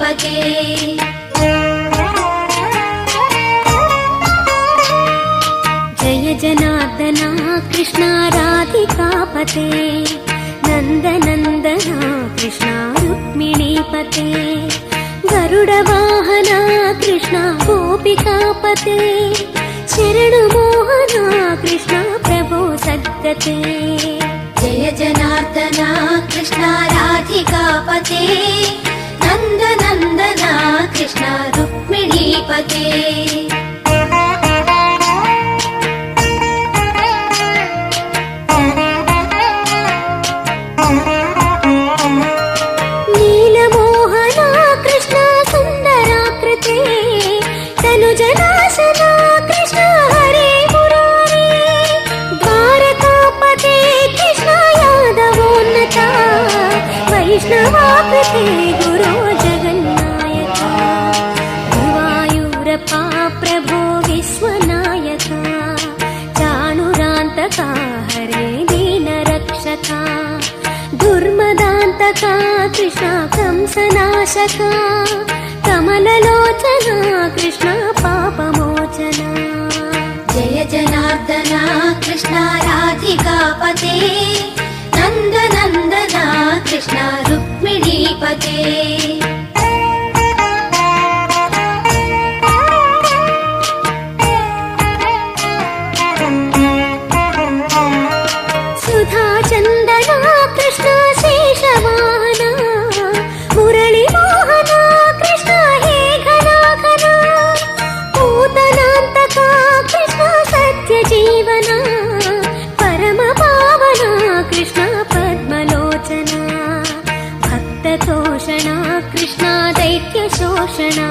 रुक्मिणीपते जय जनार्दना कृष्णा राधिकापते नन्दनन्दना कृष्णा रुक्मिणीपते गरुडवाहना कृष्णा गोपिकापते शरणुमोहना कृष्णा प्रभो सद्गते जय जनार्दना कृष्णा राधिकापते नन्दनन्दना कृष्णा रुक्मिणीपते तनुजनाशना कृष्ण हरे मुरारे द्वारकापते कृष्ण यादवोन्नता वैष्णवापते गुरो जगन्नायका गुरुवायूरप्पा प्रभो विश्वनायका चाणुरान्तका हरे दीनरक्षका दुर्मदान्तका कृष्ण कंसनाशका कमललोचना कृष्ण पापमोचना जय जनार्दना कृष्ण राधिकापते नन्दनन्दना कृष्ण रुक्मिणीपते सुधाचन्दना कृष्ण शेषवाहना मुरळीमोहना कृष्ण हे घनाघना पूतनान्तका कृष्ण सत्यजीवना परमपावना कृष्ण पद्मलोचना भक्ततोषणा कृष्ण दैत्यशोषणा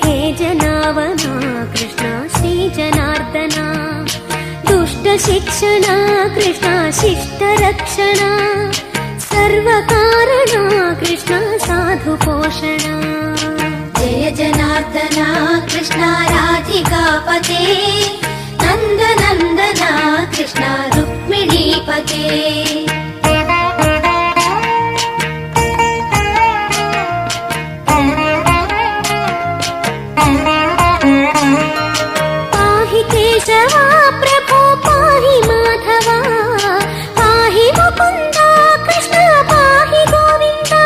हे जनावना कृष्ण श्रीजनार्दना दुष्टशिक्षणा कृष्ण शिष्टरक्षणा सर्वकारणा कृष्ण साधुपोषणा जय जनार्दना कृष्ण राधिकापते नन्दनन्दना कृष्ण रुक्मिणीपते पाहि केशवा प्रभो पाहि माधवा पाहि मुकुन्दा कृष्ण पाहि गोविन्दा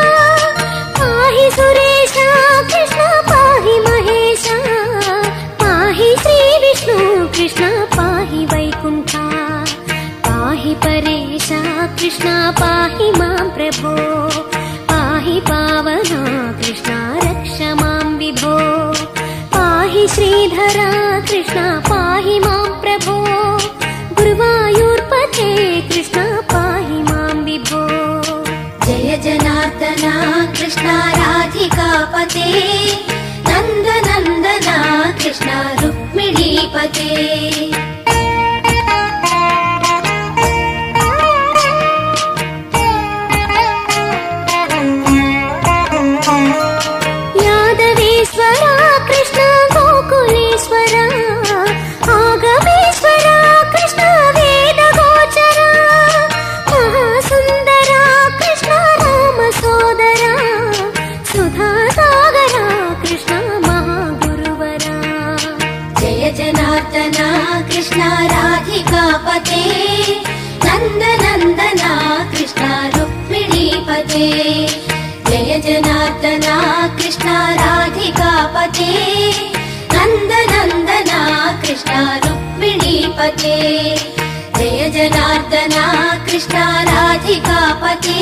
पाहि सुरेशा कृष्ण पाहि महेशा पाहि श्रीविष्णु कृष्ण पाहि वैकुण्ठा पाहि परेशा कृष्ण पाहि मां प्रभो पाहि पावना कृष्ण रक्ष मां विभो पाहि श्रीधरा कृष्ण पाहि मां प्रभो गुरुवायूर्पते कृष्ण पाहि मां विभो जय जनार्दना कृष्ण राधिकापते नन्दनन्दना कृष्ण रुक्मिणीपते यादवेश्वरा कृष्ण गोकुलेश्वरा आगमेश्वरा कृष्ण वेदगोचरा महासुन्दरा कृष्ण रामसोदरा सुधासागरा कृष्ण महागुरुवरा जय जनार्दना कृष्ण राधिकापते नन्दनन्दना कृष्ण रुक्मिणीपते जय जनार्दना कृष्ण राधिकापते नन्दनन्दना कृष्ण रुक्मिणीपते जय जनार्दना कृष्ण राधिकापते